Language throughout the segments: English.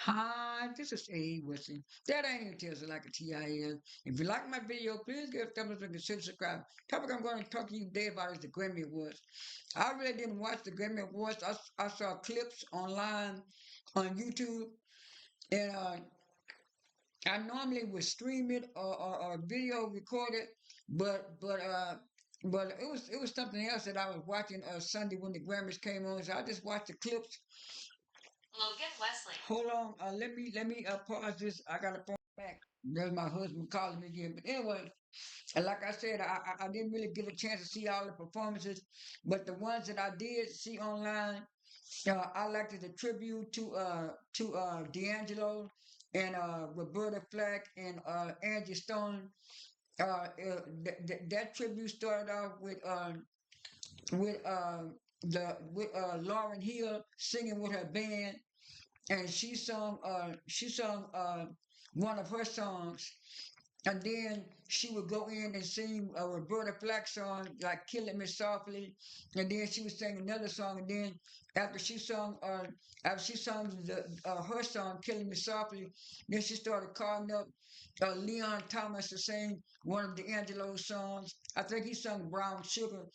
Hi, this is A. Wilson. That ain't even tells it like a TIL. If you like my video, please give a thumbs up and consider subscribe. Topic I'm going to talk to you today about is the Grammy Awards. I really didn't watch the Grammy Awards. I saw clips online on YouTube, and I normally would stream it or video record it, but it was something else that I was watching Sunday when the Grammys came on. So I just watched the clips. Logan Wesley. Hold on. Let me pause this. I gotta phone back. There's my husband calling me again. But anyway, and like I said, I didn't really get a chance to see all the performances, but the ones that I did see online, I liked it, the tribute to D'Angelo and Roberta Flack and Angie Stone. That tribute started off with Lauren Hill singing with her band, and she sung one of her songs, and then she would go in and sing a Roberta Flack song like "Killing Me Softly," and then she would sing another song, and then after she sung her song "Killing Me Softly," then she started calling up Leon Thomas to sing one of the Angelo songs. I think he sung "Brown Sugar,"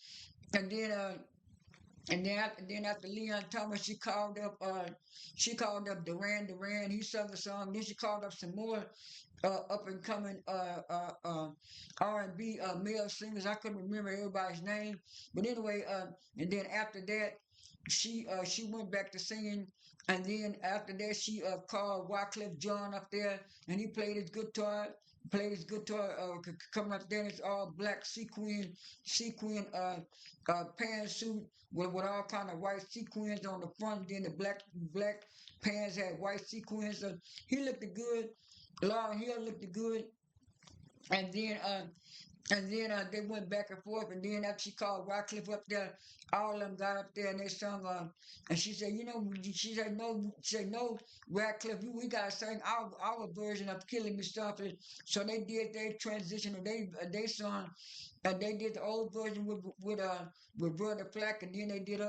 and then after Leon Thomas, she called up Duran Duran. He sung the song. Then she called up some more up and coming R&B male singers. I couldn't remember everybody's name, but anyway, and then after that, she went back to singing. And then after that, she called Wycliffe John up there, and he played his guitar. Played his guitar, coming up there in his all black sequin pantsuit with all kind of white sequins on the front. Then the black pants had white sequins. So he looked good. Lauren Hill looked good, and then they went back and forth, and then after she called Wycliffe up there, all of them got up there and they sung. And she said, she said no, Wycliffe, we gotta sing our version of "Killing Me Softly." So they did their transition, and they sung. And they did the old version with Brother Flack, and then they did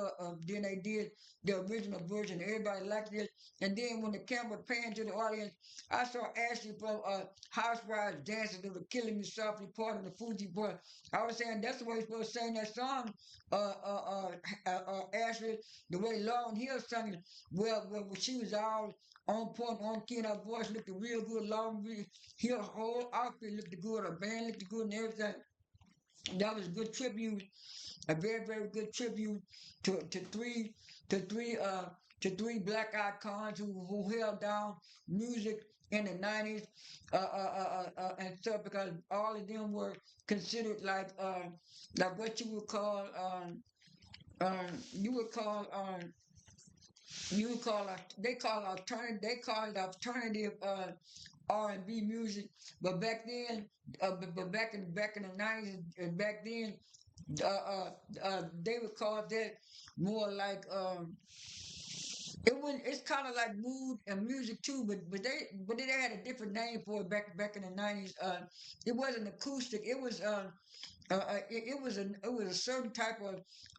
the original version. Everybody liked it. And then when the camera panned to the audience, I saw Ashley from Housewives dancing to the "Killing Me Softly" part of the Fuji part. I was saying that's the way you're supposed to sing that song, Ashley, the way Lauren Hill sang it. Well, she was all on point, on key, and her voice looked real good. Lauren Hill whole outfit looked good, her band looked good, and everything. That was a good tribute, a very, very good tribute to to three uh three black icons who held down music in the 90s, and stuff, because all of them were considered like what you would call they call it alternative R&B music. But back then, but back in the 90s, and back then, they would call that more like it's kind of like mood and music too, but they had a different name for it back in the 90s. It wasn't acoustic. It was a certain type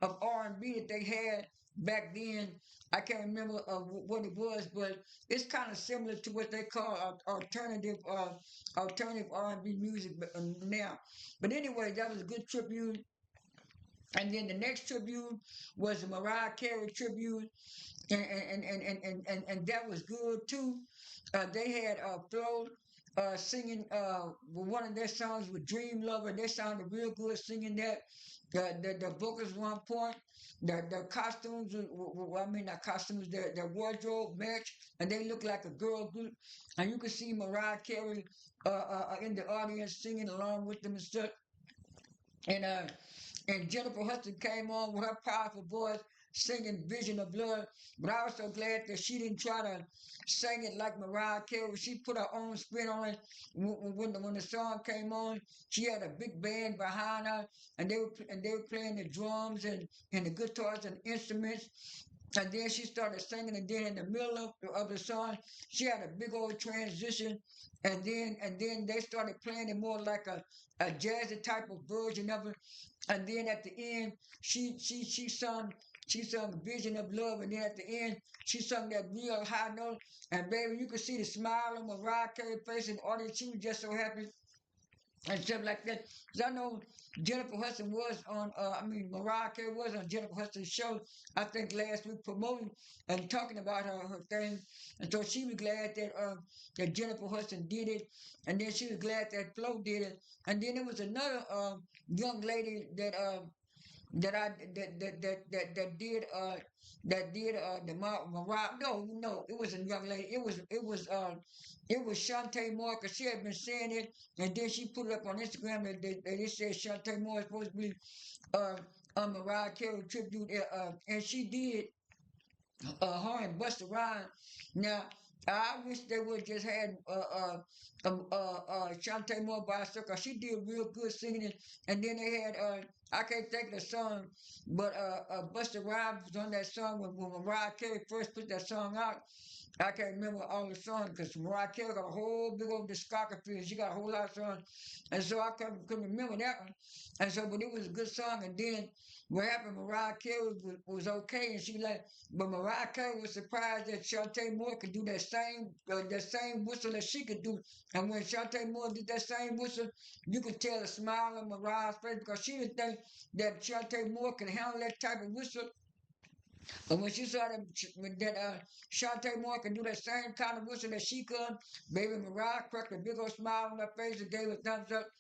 of R&B that they had back then. I can't remember what it was, but it's kind of similar to what they call alternative R&B music now. But anyway, that was a good tribute. And then the next tribute was the Mariah Carey tribute, and that was good too. They had Flo singing one of their songs with Dream Lover. They sounded real good singing that. The vocals were on point. The costumes, I mean, not costumes, their wardrobe match, and they look like a girl group. And you could see Mariah Carey in the audience singing along with them and stuff. And Jennifer Hudson came on with her powerful voice singing Vision of Blood. But I was so glad that she didn't try to sing it like Mariah Carey. She put her own spin on it. When the song came on, she had a big band behind her, and they were playing the drums and the guitars and instruments. And then she started singing, and then in the middle of the song, she had a big old transition, and then they started playing it more like a jazzy type of version of it. And then at the end, she sung She sung Vision of Love, and then at the end, she sung that real high note. And baby, you could see the smile on Mariah Carey's face in the audience. She was just so happy and stuff like that. Because I know Jennifer Hudson was on, Mariah Carey was on Jennifer Hudson's show, I think last week, promoting and talking about her thing. And so she was glad that Jennifer Hudson did it. And then she was glad that Flo did it. And then there was another young lady that I that did the Mariah. No, it was a young lady. It was Shantae Moore, because she had been saying it, and then she put it up on Instagram that it said Shantae Moore is supposed to be uh a Mariah Carey tribute, and she did her and Busta Rhymes. Now, I wish they would just had Shantae Moore by herself, 'cause she did real good singing it. And then they had I can't think of the song, but Busta Rhymes was on that song when Mariah Carey first put that song out. I can't remember all the songs because Mariah Carey got a whole big old discography and she got a whole lot of songs. And so I couldn't remember that one. And so, but it was a good song. And then what happened, Mariah Carey was okay. And she like, but Mariah Carey was surprised that Shantae Moore could do that same whistle that she could do. And when Shantae Moore did that same whistle, you could tell the smile on Mariah's face because she didn't think that Shantae Moore could handle that type of whistle. But when she saw that Shantae Moore could do that same kind of whistle that she could, baby Mariah cracked a big old smile on her face and gave a thumbs up.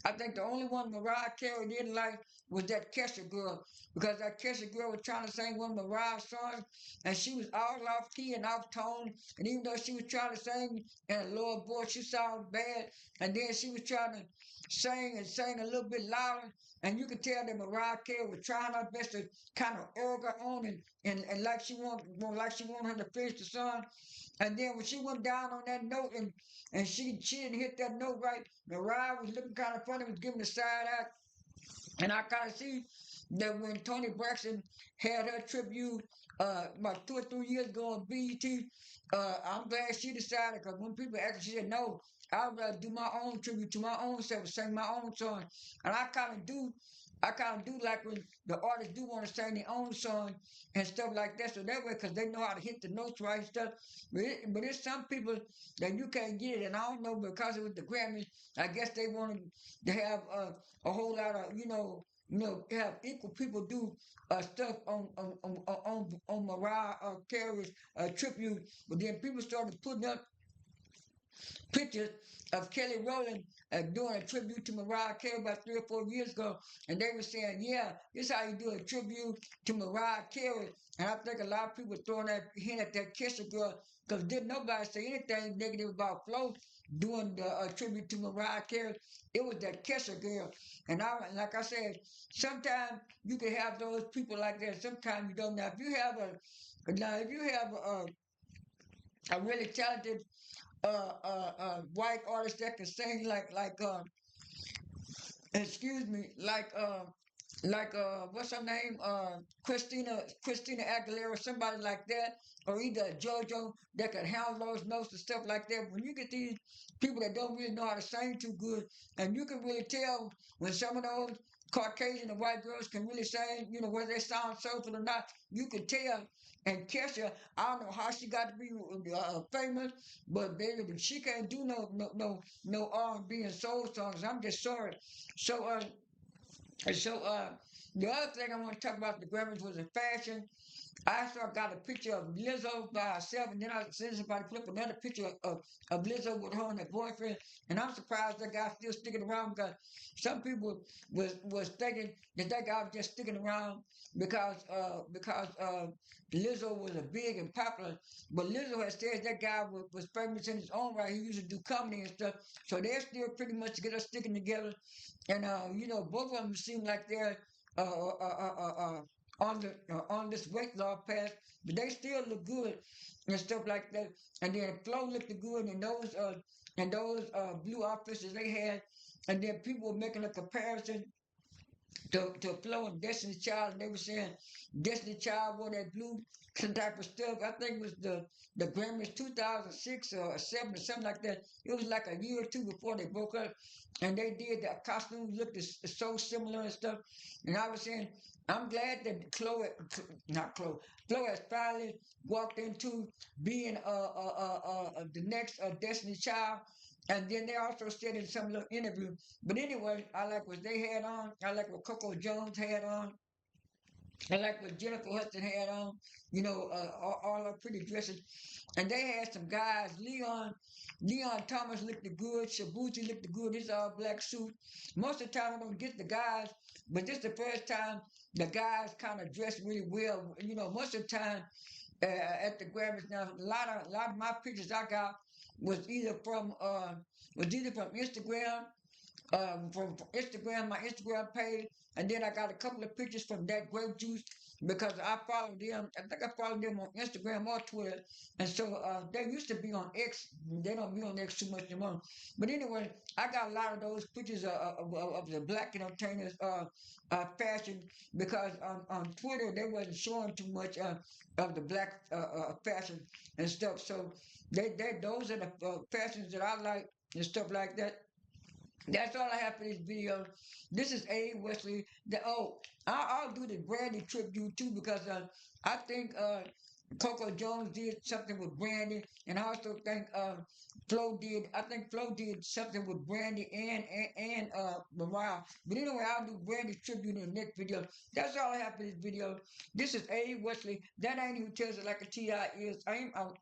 I think the only one Mariah Carey didn't like was that Kesha girl, because that Kesha girl was trying to sing one of Mariah's songs, and she was all off key and off tone, and even though she was trying to sing in a lower voice, she sounded bad, and then she was trying to sing a little bit louder, and you could tell that Mariah Carey was trying her best to kind of urge her on and like she wanted her to finish the song, and then when she went down on that note and she didn't hit that note right, Mariah was looking kind of funny, was giving the side eye, and I kind of see that when Tony Braxton had her tribute about 2 or 3 years ago on BET, I'm glad she decided, because when people asked her, she said, no, I'd rather do my own tribute to my own self, sing my own song. And I kind of do like when the artists do want to sing their own song and stuff like that. So that way, because they know how to hit the notes right and stuff. But it's some people that you can't get it. And I don't know, because it was the Grammys, I guess they wanted to have a whole lot of, have equal people do stuff on Mariah Carey's tribute, but then people started putting up pictures of Kelly Rowland doing a tribute to Mariah Carey about 3 or 4 years ago, and they were saying, "Yeah, this is how you do a tribute to Mariah Carey." And I think a lot of people throwing that hint at that Kesha girl because didn't nobody say anything negative about Flo doing the tribute to Mariah Carey. It was that Kesha girl, and like I said, sometimes you can have those people like that. Sometimes you don't. If you have a really talented white artist that can sing excuse me, what's her name? Christina Aguilera, somebody like that, or either JoJo that can handle those notes and stuff like that. When you get these people that don't really know how to sing too good, and you can really tell when some of those Caucasian and white girls can really sing, whether they sound soulful or not, you can tell. And Kesha, I don't know how she got to be famous, but baby, she can't do no R&B and soul songs. I'm just sorry. So so the other thing I want to talk about the Grammys was in fashion. I saw got a picture of Lizzo by herself, and then I seen somebody flip another picture of Lizzo with her and her boyfriend. And I'm surprised that guy's still sticking around because some people was thinking that guy was just sticking around because Lizzo was a big and popular. But Lizzo has said that guy was famous in his own right. He used to do comedy and stuff. So they're still pretty much together, sticking together. And both of them seem like they're uh, uh, uh, uh, uh, on this weight loss path, but they still look good and stuff like that. And then Flo looked good in those blue outfits that they had, and then people were making a comparison to Flo and Destiny Child, and they were saying Destiny Child wore that blue some type of stuff. I think it was the Grammys 2006 or 7 or something like that. It was like a year or two before they broke up, and they did the costumes looked so similar and stuff. And I was saying, I'm glad that not Chloe, Flo has finally walked into being the next Destiny Child. And then they also said in some little interview, but anyway, I like what they had on. I like what Coco Jones had on. I like what Jennifer Hudson had on. All her pretty dresses. And they had some guys. Leon Thomas looked good. Shabuchi looked good. This all black suit. Most of the time I don't get the guys, but this is the first time the guys kind of dressed really well. Most of the time at the Grammys now, a lot of my pictures I got was either from uh was either from Instagram, from Instagram, my Instagram page, and then I got a couple of pictures from that grape juice because I follow them. I think I follow them on Instagram or Twitter, and so they used to be on X. They don't be on X too much anymore. But anyway, I got a lot of those pictures of the black entertainers fashion because on Twitter they wasn't showing too much of the black fashion and stuff. So those are the fashions that I like and stuff like that. That's all I have for this video. This is A Wesley. I'll do the Brandy tribute too because I think Coco Jones did something with Brandy, and I also think Flo did. I think Flo did something with Brandy and Mariah. But anyway, I'll do Brandy tribute in the next video. That's all I have for this video. This is A Wesley. That ain't even tells it like a Ti is. I am out.